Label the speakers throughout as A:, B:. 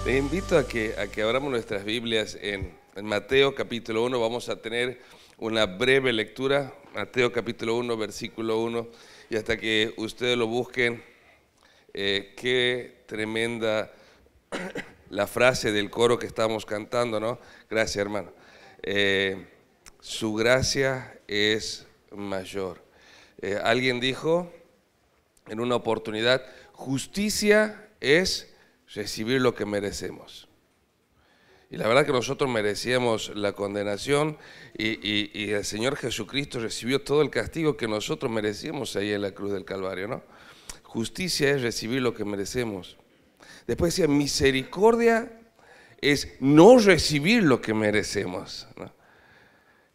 A: Le invito a que abramos nuestras Biblias en Mateo capítulo 1. Vamos a tener una breve lectura, Mateo capítulo 1, versículo 1, y hasta que ustedes lo busquen, qué tremenda la frase del coro que estamos cantando, ¿no? Gracias, hermano. Su gracia es mayor. Alguien dijo en una oportunidad, justicia es recibir lo que merecemos. Y la verdad que nosotros merecíamos la condenación y el Señor Jesucristo recibió todo el castigo que nosotros merecíamos ahí en la cruz del Calvario, ¿no? Justicia es recibir lo que merecemos. Después decía, misericordia es no recibir lo que merecemos, ¿no?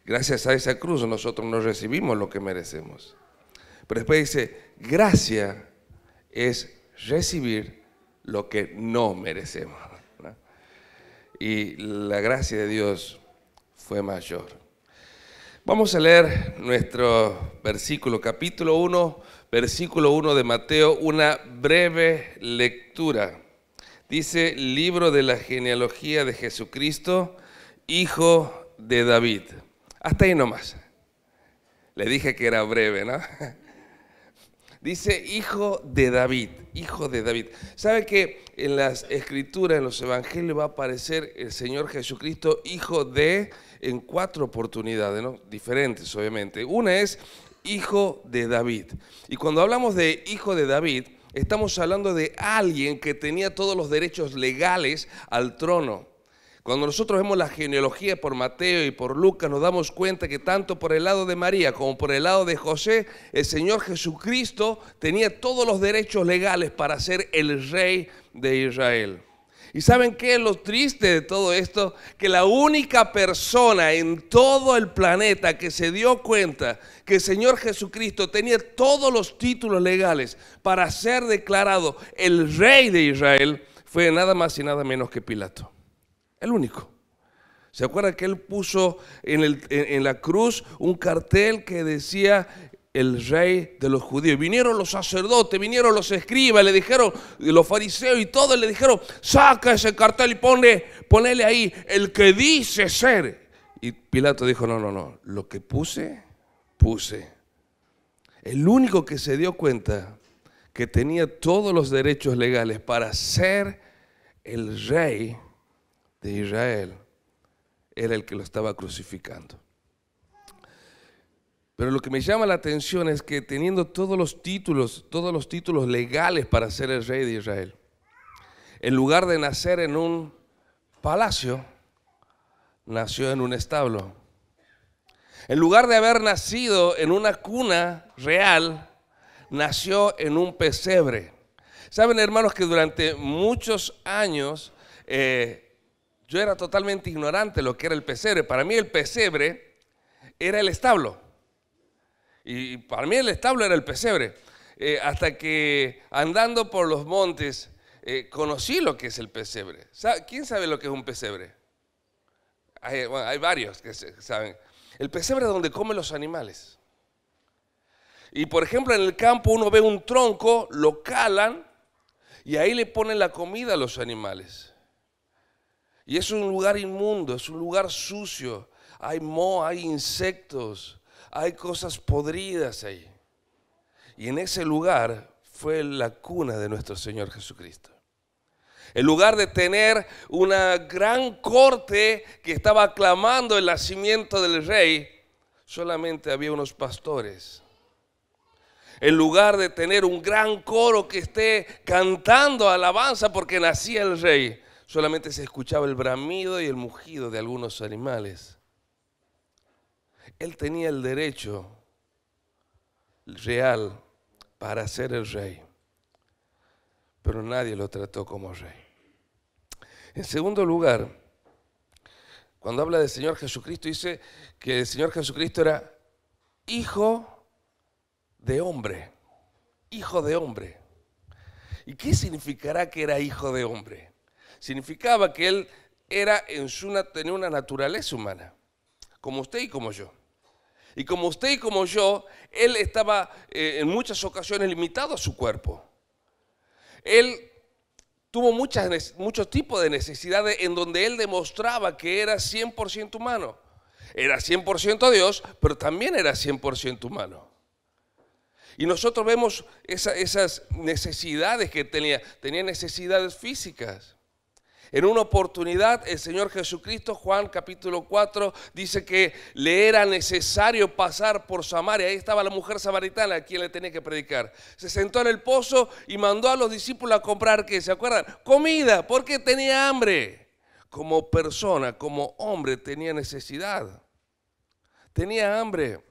A: Gracias a esa cruz nosotros no recibimos lo que merecemos. Pero después dice, gracia es recibir lo que no merecemos, ¿no? Y la gracia de Dios fue mayor. Vamos a leer nuestro versículo, capítulo 1, versículo 1 de Mateo, una breve lectura. Dice, libro de la genealogía de Jesucristo, hijo de David. Hasta ahí nomás. Le dije que era breve, ¿no? Dice, hijo de David, hijo de David. ¿Sabe que en las escrituras, en los evangelios va a aparecer el Señor Jesucristo, hijo de, en 4 oportunidades, ¿no? Diferentes obviamente. Una es hijo de David. Y cuando hablamos de hijo de David, estamos hablando de alguien que tenía todos los derechos legales al trono. Cuando nosotros vemos la genealogía por Mateo y por Lucas, nos damos cuenta que tanto por el lado de María como por el lado de José, el Señor Jesucristo tenía todos los derechos legales para ser el rey de Israel. ¿Y saben qué es lo triste de todo esto? Que la única persona en todo el planeta que se dio cuenta que el Señor Jesucristo tenía todos los títulos legales para ser declarado el rey de Israel fue nada más y nada menos que Pilato. El único. ¿Se acuerdan que él puso en la cruz un cartel que decía el rey de los judíos? Vinieron los sacerdotes, vinieron los escribas, le dijeron, los fariseos y todos le dijeron, saca ese cartel y ponele ahí, el que dice ser. Y Pilato dijo, no, lo que puse. El único que se dio cuenta que tenía todos los derechos legales para ser el rey de Israel era el que lo estaba crucificando. Pero lo que me llama la atención es que teniendo todos los títulos legales para ser el rey de Israel, en lugar de nacer en un palacio, nació en un establo. En lugar de haber nacido en una cuna real, nació en un pesebre. Saben, hermanos, que durante muchos años yo era totalmente ignorante de lo que era el pesebre. Para mí el pesebre era el establo. Y para mí el establo era el pesebre. Hasta que andando por los montes conocí lo que es el pesebre. ¿Quién sabe lo que es un pesebre? Hay varios que saben. El pesebre es donde comen los animales. Y por ejemplo en el campo uno ve un tronco, lo calan y ahí le ponen la comida a los animales. Y es un lugar inmundo, es un lugar sucio. Hay moho, hay insectos, hay cosas podridas ahí. Y en ese lugar fue la cuna de nuestro Señor Jesucristo. En lugar de tener una gran corte que estaba aclamando el nacimiento del rey, solamente había unos pastores. En lugar de tener un gran coro que esté cantando alabanza porque nacía el rey, solamente se escuchaba el bramido y el mugido de algunos animales. Él tenía el derecho real para ser el rey, pero nadie lo trató como rey. En segundo lugar, cuando habla del Señor Jesucristo, dice que el Señor Jesucristo era hijo de hombre. Hijo de hombre. ¿Y qué significará que era hijo de hombre? Significaba que él tenía una naturaleza humana, como usted y como yo. Y como usted y como yo, él estaba en muchas ocasiones limitado a su cuerpo. Él tuvo muchos tipos de necesidades en donde él demostraba que era 100% humano. Era 100% Dios, pero también era 100% humano. Y nosotros vemos esas necesidades que tenía. Tenía necesidades físicas. En una oportunidad el Señor Jesucristo, Juan capítulo 4, dice que le era necesario pasar por Samaria. Ahí estaba la mujer samaritana a quien le tenía que predicar. Se sentó en el pozo y mandó a los discípulos a comprar, ¿qué? ¿Se acuerdan? Comida, porque tenía hambre. Como persona, como hombre, tenía necesidad. Tenía hambre.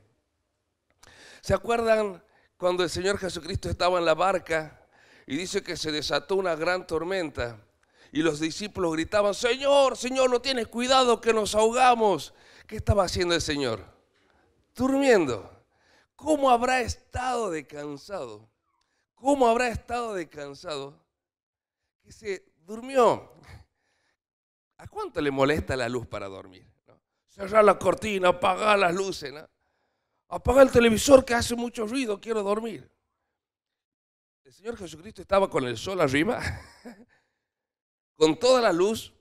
A: ¿Se acuerdan cuando el Señor Jesucristo estaba en la barca y dice que se desató una gran tormenta? Y los discípulos gritaban, Señor, Señor, no tienes cuidado que nos ahogamos. ¿Qué estaba haciendo el Señor? Durmiendo. ¿Cómo habrá estado de cansado? ¿Cómo habrá estado de cansado? Que se durmió. ¿A cuánto le molesta la luz para dormir? ¿No? Cerrar la cortina, apagar las luces, ¿no? Apagar el televisor que hace mucho ruido, quiero dormir. El Señor Jesucristo estaba con el sol arriba. Con toda la luz,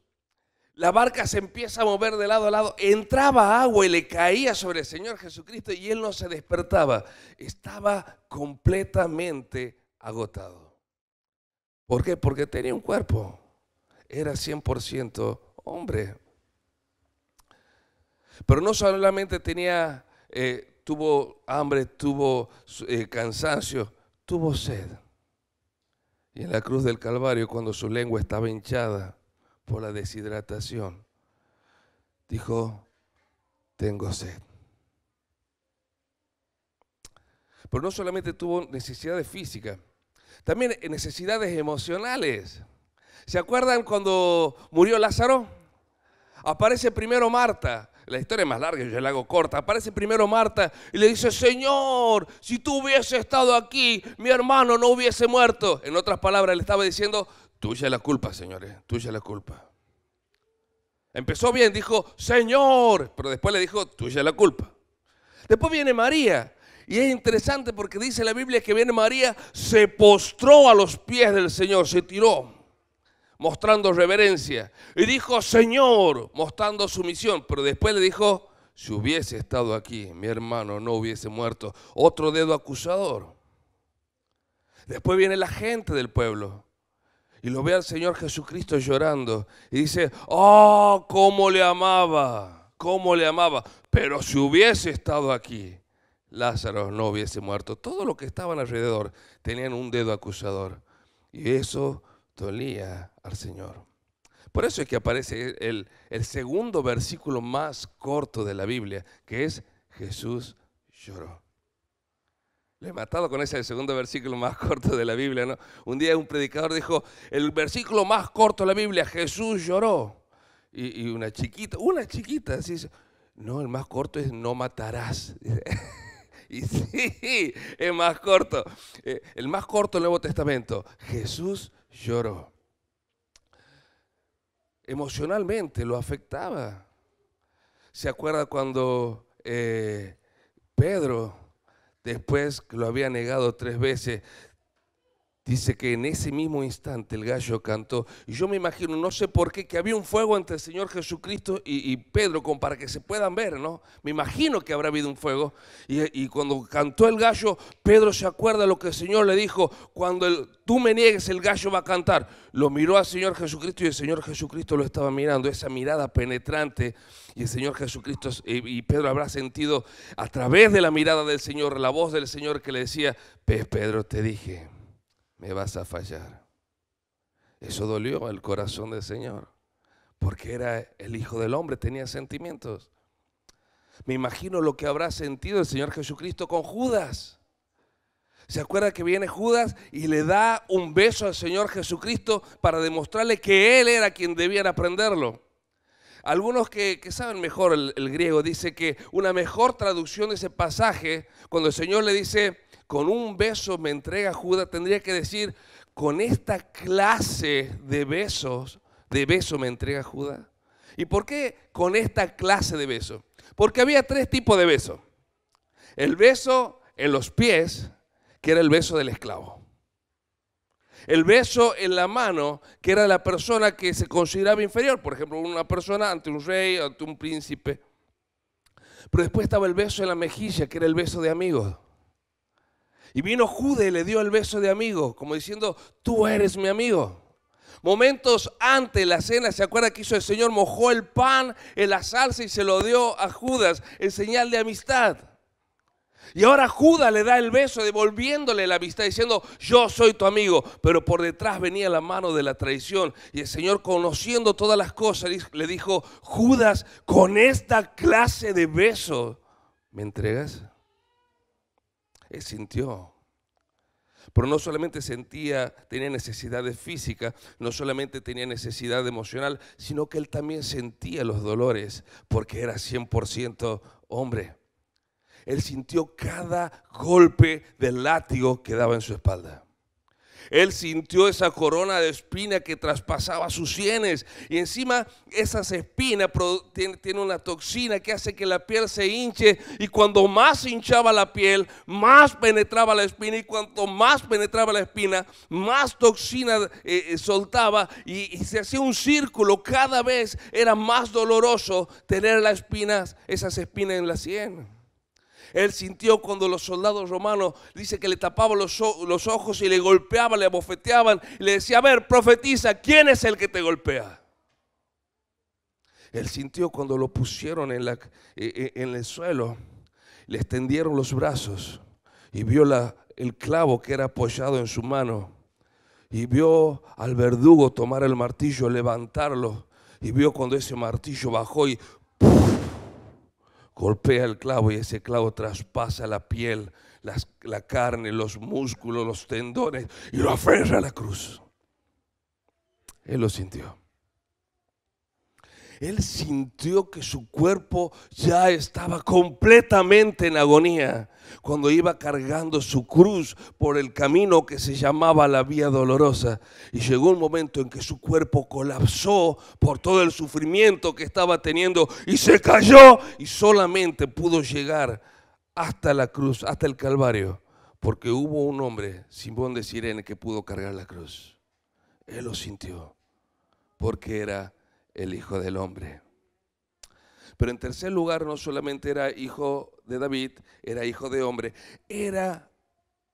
A: la barca se empieza a mover de lado a lado, entraba agua y le caía sobre el Señor Jesucristo y él no se despertaba. Estaba completamente agotado. ¿Por qué? Porque tenía un cuerpo, era 100% hombre. Pero no solamente tuvo hambre, tuvo cansancio, tuvo sed. Y en la cruz del Calvario, cuando su lengua estaba hinchada por la deshidratación, dijo, tengo sed. Pero no solamente tuvo necesidades físicas, también necesidades emocionales. ¿Se acuerdan cuando murió Lázaro? Aparece primero Marta. La historia es más larga, yo la hago corta. Aparece primero Marta y le dice, Señor, si tú hubieses estado aquí, mi hermano no hubiese muerto. En otras palabras, le estaba diciendo, tuya es la culpa, señores, tuya es la culpa. Empezó bien, dijo, Señor, pero después le dijo, tuya es la culpa. Después viene María. Y es interesante porque dice la Biblia que viene María, se postró a los pies del Señor, se tiró, mostrando reverencia. Y dijo, Señor, mostrando sumisión. Pero después le dijo, si hubiese estado aquí, mi hermano no hubiese muerto. Otro dedo acusador. Después viene la gente del pueblo. Y lo ve al Señor Jesucristo llorando. Y dice, oh, cómo le amaba, cómo le amaba. Pero si hubiese estado aquí, Lázaro no hubiese muerto. Todos los que estaban alrededor tenían un dedo acusador. Y eso dolía al Señor. Por eso es que aparece el segundo versículo más corto de la Biblia, que es Jesús lloró. Le he matado con ese el segundo versículo más corto de la Biblia, ¿no? Un día un predicador dijo, el versículo más corto de la Biblia, Jesús lloró. Y una chiquita, así dice, no, el más corto es no matarás. Y sí, es más corto. El más corto del Nuevo Testamento, Jesús lloró. Emocionalmente lo afectaba. ¿Se acuerda cuando Pedro, después que lo había negado 3 veces, dice que en ese mismo instante el gallo cantó? Y yo me imagino, no sé por qué, que había un fuego entre el Señor Jesucristo y Pedro, como para que se puedan ver, ¿no? Me imagino que habrá habido un fuego. Y cuando cantó el gallo, Pedro se acuerda lo que el Señor le dijo, cuando tú me niegues, el gallo va a cantar. Lo miró al Señor Jesucristo y el Señor Jesucristo lo estaba mirando, esa mirada penetrante. Y el Señor Jesucristo y Pedro habrá sentido a través de la mirada del Señor, la voz del Señor que le decía, Pedro, te dije, me vas a fallar. Eso dolió el corazón del Señor, porque era el Hijo del Hombre, tenía sentimientos. Me imagino lo que habrá sentido el Señor Jesucristo con Judas. ¿Se acuerda que viene Judas y le da un beso al Señor Jesucristo para demostrarle que Él era quien debían aprenderlo? Algunos que saben mejor el griego dicen que una mejor traducción de ese pasaje, cuando el Señor le dice, con un beso me entrega Judas, tendría que decir, con esta clase de beso me entrega Judas. ¿Y por qué con esta clase de beso? Porque había 3 tipos de besos. El beso en los pies, que era el beso del esclavo. El beso en la mano, que era la persona que se consideraba inferior, por ejemplo, una persona ante un rey, ante un príncipe. Pero después estaba el beso en la mejilla, que era el beso de amigo. Y vino Judas y le dio el beso de amigo, como diciendo, tú eres mi amigo. Momentos antes de la cena, ¿se acuerda que hizo el Señor? Mojó el pan en la salsa y se lo dio a Judas en señal de amistad. Y ahora Judas le da el beso devolviéndole la amistad diciendo, yo soy tu amigo. Pero por detrás venía la mano de la traición. Y el Señor, conociendo todas las cosas, le dijo, Judas, con esta clase de beso, ¿me entregas? Él sintió. Pero no solamente tenía necesidades físicas, no solamente tenía necesidad emocional, sino que él también sentía los dolores porque era 100% hombre. Él sintió cada golpe del látigo que daba en su espalda. Él sintió esa corona de espina que traspasaba sus sienes. Y encima esas espinas tienen una toxina que hace que la piel se hinche. Y cuando más se hinchaba la piel, más penetraba la espina. Y cuanto más penetraba la espina, más toxina soltaba. Y se hacía un círculo. Cada vez era más doloroso tener esas espinas en la sien. Él sintió cuando los soldados romanos, dice que le tapaban los ojos y le golpeaban, le abofeteaban. Y le decía, a ver, profetiza, ¿quién es el que te golpea? Él sintió cuando lo pusieron en el suelo, le extendieron los brazos y vio el clavo que era apoyado en su mano. Y vio al verdugo tomar el martillo, levantarlo. Y vio cuando ese martillo bajó y golpea el clavo, y ese clavo traspasa la piel, la carne, los músculos, los tendones, y lo aferra a la cruz. Él lo sintió. Él sintió que su cuerpo ya estaba completamente en agonía cuando iba cargando su cruz por el camino que se llamaba la Vía Dolorosa. Y llegó un momento en que su cuerpo colapsó por todo el sufrimiento que estaba teniendo y se cayó, y solamente pudo llegar hasta la cruz, hasta el Calvario, porque hubo un hombre, Simón de Cirene, que pudo cargar la cruz. Él lo sintió porque era el Hijo del Hombre. Pero en tercer lugar, no solamente era hijo de David, era hijo de hombre, era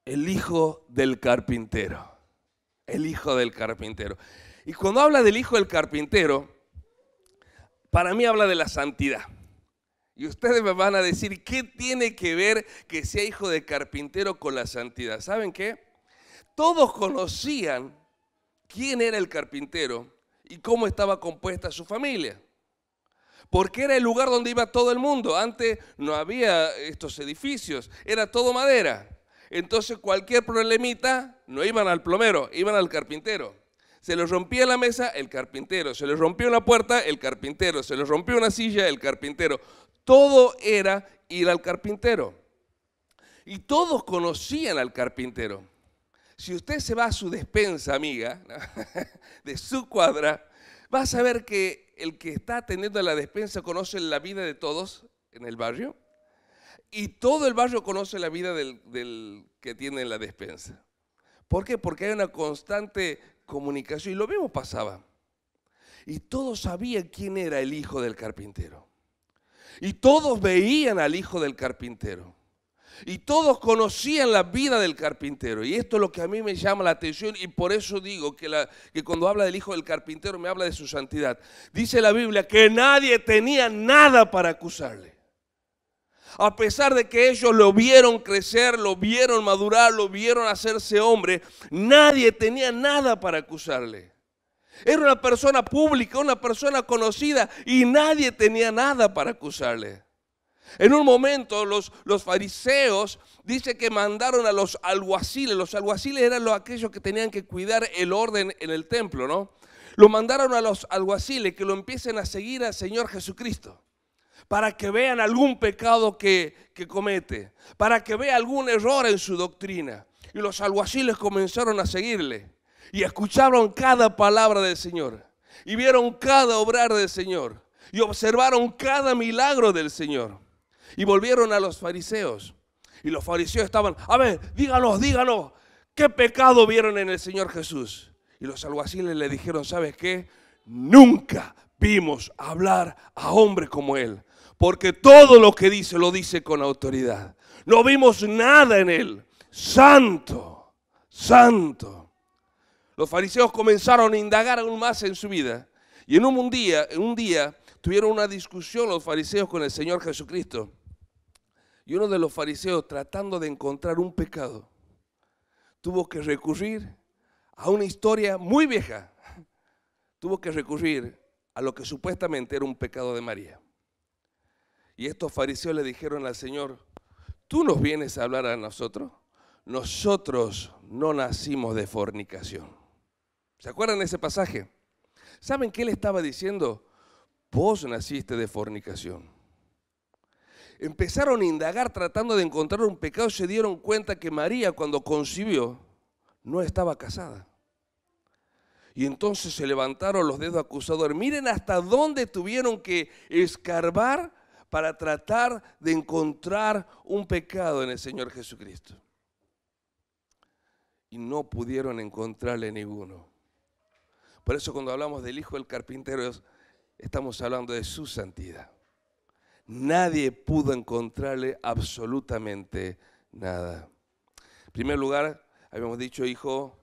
A: el hijo del carpintero. El hijo del carpintero. Y cuando habla del hijo del carpintero, para mí habla de la santidad. Y ustedes me van a decir, ¿qué tiene que ver que sea hijo de carpintero con la santidad? ¿Saben qué? Todos conocían quién era el carpintero y cómo estaba compuesta su familia. Porque era el lugar donde iba todo el mundo. Antes no había estos edificios, era todo madera. Entonces cualquier problemita no iban al plomero, iban al carpintero. Se les rompía la mesa, el carpintero. Se les rompía una puerta, el carpintero. Se les rompía una silla, el carpintero. Todo era ir al carpintero. Y todos conocían al carpintero. Si usted se va a su despensa, amiga, de su cuadra, va a saber que el que está atendiendo a la despensa conoce la vida de todos en el barrio. Y todo el barrio conoce la vida del que tiene en la despensa. ¿Por qué? Porque hay una constante comunicación. Y lo mismo pasaba. Y todos sabían quién era el hijo del carpintero. Y todos veían al hijo del carpintero. Y todos conocían la vida del carpintero. Y esto es lo que a mí me llama la atención. Y por eso digo que cuando habla del hijo del carpintero me habla de su santidad. Dice la Biblia que nadie tenía nada para acusarle. A pesar de que ellos lo vieron crecer, lo vieron madurar, lo vieron hacerse hombre, nadie tenía nada para acusarle. Era una persona pública, una persona conocida, y nadie tenía nada para acusarle. En un momento los fariseos dice que mandaron a los alguaciles. Los alguaciles eran aquellos que tenían que cuidar el orden en el templo, ¿no? Lo mandaron a los alguaciles que lo empiecen a seguir al Señor Jesucristo, para que vean algún pecado que comete, para que vea algún error en su doctrina. Y los alguaciles comenzaron a seguirle y escucharon cada palabra del Señor y vieron cada obrar del Señor y observaron cada milagro del Señor. Y volvieron a los fariseos. Y los fariseos estaban, a ver, díganos, ¿Qué pecado vieron en el Señor Jesús? Y los alguaciles le dijeron, ¿sabes qué? Nunca vimos hablar a hombre como él, porque todo lo que dice lo dice con autoridad. No vimos nada en él. Santo, santo. Los fariseos comenzaron a indagar aún más en su vida. Y en un día tuvieron una discusión los fariseos con el Señor Jesucristo. Y uno de los fariseos, tratando de encontrar un pecado, tuvo que recurrir a una historia muy vieja. Tuvo que recurrir a lo que supuestamente era un pecado de María. Y estos fariseos le dijeron al Señor, ¿tú nos vienes a hablar a nosotros? Nosotros no nacimos de fornicación. ¿Se acuerdan de ese pasaje? ¿Saben qué le estaba diciendo? Vos naciste de fornicación. Empezaron a indagar tratando de encontrar un pecado y se dieron cuenta que María, cuando concibió, no estaba casada. Y entonces se levantaron los dedos acusadores. Miren hasta dónde tuvieron que escarbar para tratar de encontrar un pecado en el Señor Jesucristo. Y no pudieron encontrarle ninguno. Por eso cuando hablamos del Hijo del Carpintero, estamos hablando de su santidad. Nadie pudo encontrarle absolutamente nada. En primer lugar, habíamos dicho hijo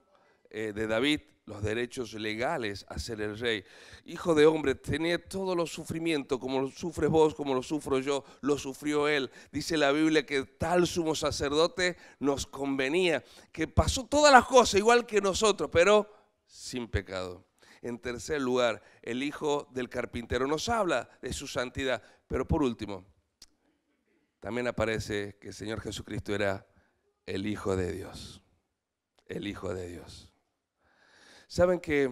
A: de David, los derechos legales a ser el rey. Hijo de hombre, tenía todos los sufrimientos, como lo sufres vos, como lo sufro yo, lo sufrió él. Dice la Biblia que tal sumo sacerdote nos convenía, que pasó todas las cosas igual que nosotros, pero sin pecado. En tercer lugar, el Hijo del Carpintero nos habla de su santidad. Pero por último, también aparece que el Señor Jesucristo era el Hijo de Dios. El Hijo de Dios. ¿Saben que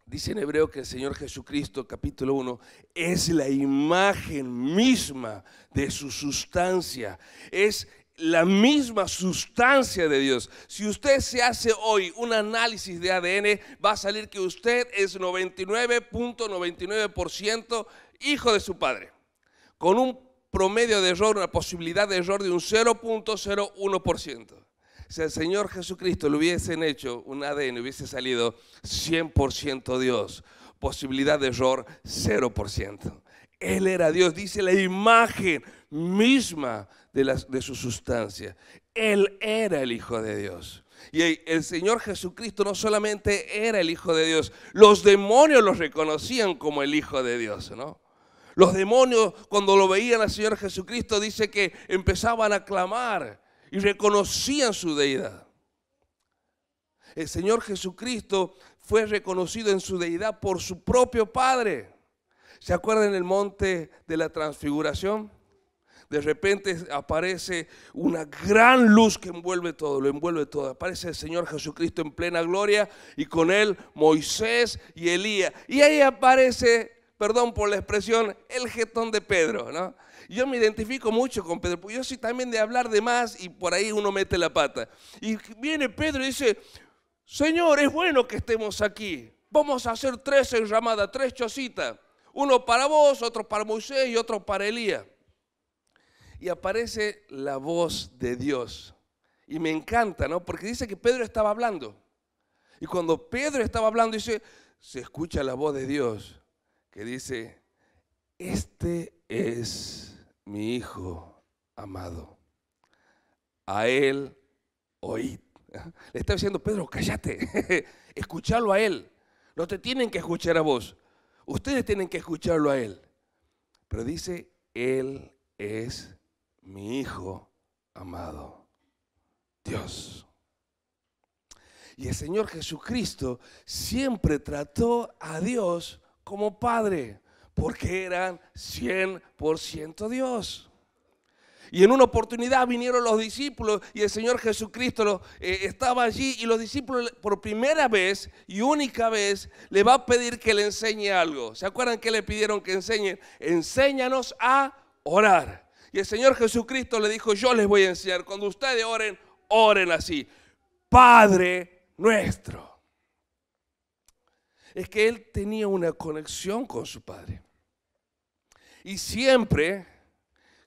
A: dice en Hebreo que el Señor Jesucristo, capítulo 1, es la imagen misma de su sustancia? Es la misma sustancia de Dios. Si usted se hace hoy un análisis de ADN, va a salir que usted es 99.99% hijo de su padre, con un promedio de error, una posibilidad de error de un 0.01%. Si el Señor Jesucristo le hubiesen hecho un ADN, hubiese salido 100% Dios, posibilidad de error 0%. Él era Dios, dice la imagen misma de su sustancia. Él era el Hijo de Dios. Y el Señor Jesucristo no solamente era el Hijo de Dios, los demonios lo reconocían como el Hijo de Dios, ¿no? Los demonios, cuando lo veían al Señor Jesucristo, dice que empezaban a clamar y reconocían su deidad. El Señor Jesucristo fue reconocido en su deidad por su propio Padre. ¿Se acuerdan en el monte de la transfiguración? De repente aparece una gran luz que envuelve todo, lo envuelve todo. Aparece el Señor Jesucristo en plena gloria y con él Moisés y Elías. Y ahí aparece, perdón por la expresión, el jetón de Pedro, ¿no? Yo me identifico mucho con Pedro, porque yo soy también de hablar de más y por ahí uno mete la pata. Y viene Pedro y dice, Señor, es bueno que estemos aquí. Vamos a hacer 3 enramadas, 3 chocitas. Uno para vos, otro para Moisés y otro para Elías. Y aparece la voz de Dios. Y me encanta, ¿no? Porque dice que Pedro estaba hablando. Y cuando Pedro estaba hablando, dice, se escucha la voz de Dios que dice, este es mi Hijo amado. A él oíd. Le está diciendo, Pedro, cállate. Escuchalo a él. No te tienen que escuchar a vos. Ustedes tienen que escucharlo a él. Pero dice, él es mi Hijo amado, Dios. Y el Señor Jesucristo siempre trató a Dios como Padre, porque eran 100% Dios. Y en una oportunidad vinieron los discípulos y el Señor Jesucristo estaba allí y los discípulos por primera vez y única vez le va a pedir que le enseñe algo. ¿Se acuerdan que le pidieron que enseñen? Enséñanos a orar. Y el Señor Jesucristo le dijo, yo les voy a enseñar. Cuando ustedes oren, oren así. Padre nuestro. Es que él tenía una conexión con su Padre. Y siempre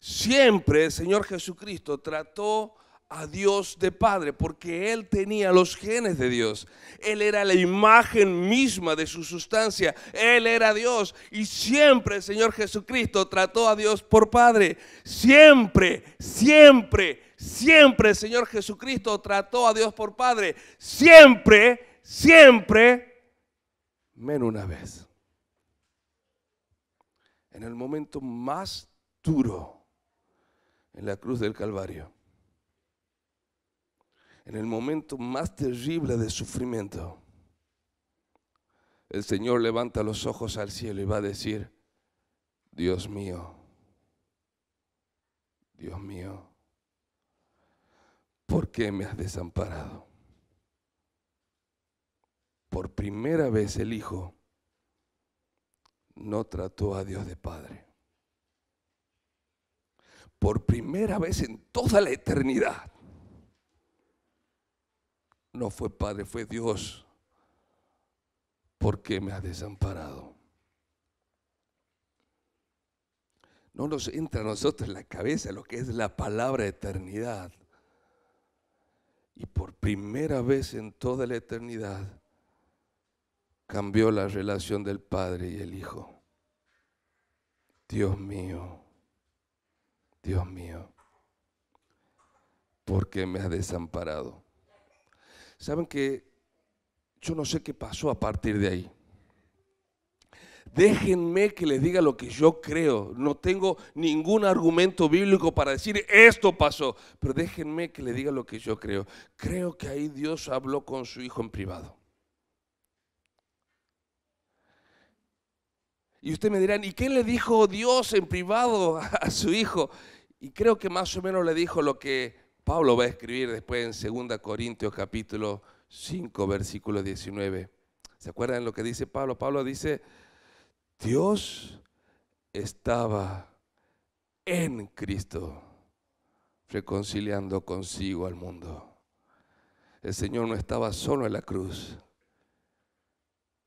A: el Señor Jesucristo trató a Dios de Padre, porque Él tenía los genes de Dios. Él era la imagen misma de su sustancia. Él era Dios. Y siempre el Señor Jesucristo trató a Dios por Padre. Siempre, siempre, siempre el Señor Jesucristo trató a Dios por Padre. Siempre, siempre, menos una vez. En el momento más duro, en la cruz del Calvario, en el momento más terrible de sufrimiento, el Señor levanta los ojos al cielo y va a decir: Dios mío, Dios mío, ¿por qué me has desamparado? Por primera vez el Hijo no trató a Dios de Padre. Por primera vez en toda la eternidad, no fue Padre, fue Dios. ¿Por qué me has desamparado? No nos entra a nosotros en la cabeza lo que es la palabra eternidad. Y por primera vez en toda la eternidad cambió la relación del Padre y el Hijo. Dios mío, Dios mío, ¿por qué me has desamparado? Saben que yo no sé qué pasó a partir de ahí. Déjenme que les diga lo que yo creo. No tengo ningún argumento bíblico para decir esto pasó, pero déjenme que les diga lo que yo creo. Creo que ahí Dios habló con su Hijo en privado. Y ustedes me dirán, ¿y qué le dijo Dios en privado a su Hijo? Y creo que más o menos le dijo lo que Pablo va a escribir después en 2 Corintios capítulo 5, versículo 19. ¿Se acuerdan lo que dice Pablo? Pablo dice: Dios estaba en Cristo, reconciliando consigo al mundo. El Señor no estaba solo en la cruz.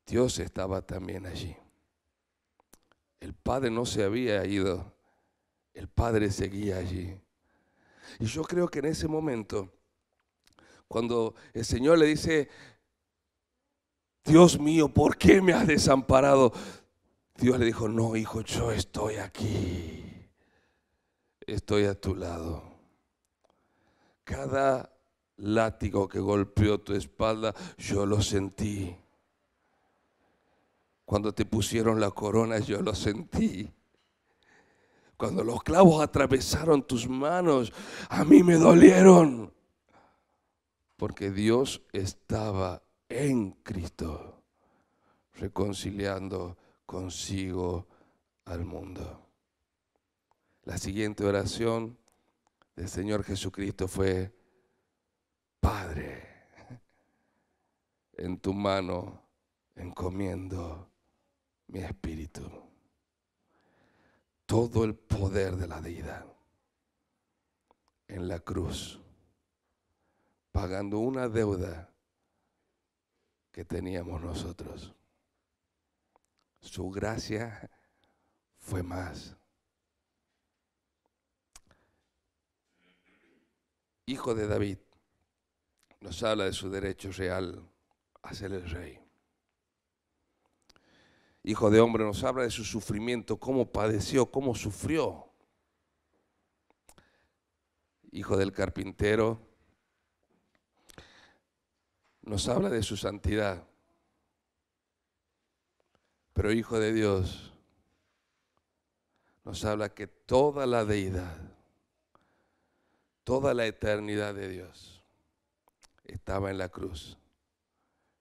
A: Dios estaba también allí. El Padre no se había ido. El Padre seguía allí. Y yo creo que en ese momento, cuando el Señor le dice: Dios mío, ¿por qué me has desamparado? Dios le dijo: no, hijo, yo estoy aquí. Estoy a tu lado. Cada látigo que golpeó tu espalda, yo lo sentí. Cuando te pusieron la corona, yo lo sentí. Cuando los clavos atravesaron tus manos, a mí me dolieron. Porque Dios estaba en Cristo, reconciliando consigo al mundo. La siguiente oración del Señor Jesucristo fue: Padre, en tu mano encomiendo mi espíritu. Todo el poder de la deidad en la cruz, pagando una deuda que teníamos nosotros. Su gracia fue más. Hijo de David, nos habla de su derecho real a ser el rey. Hijo de hombre, nos habla de su sufrimiento, cómo padeció, cómo sufrió. Hijo del carpintero, nos habla de su santidad. Pero Hijo de Dios nos habla que toda la deidad, toda la eternidad de Dios estaba en la cruz,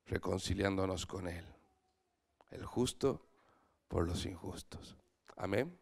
A: reconciliándonos con Él. El justo por los injustos. Amén.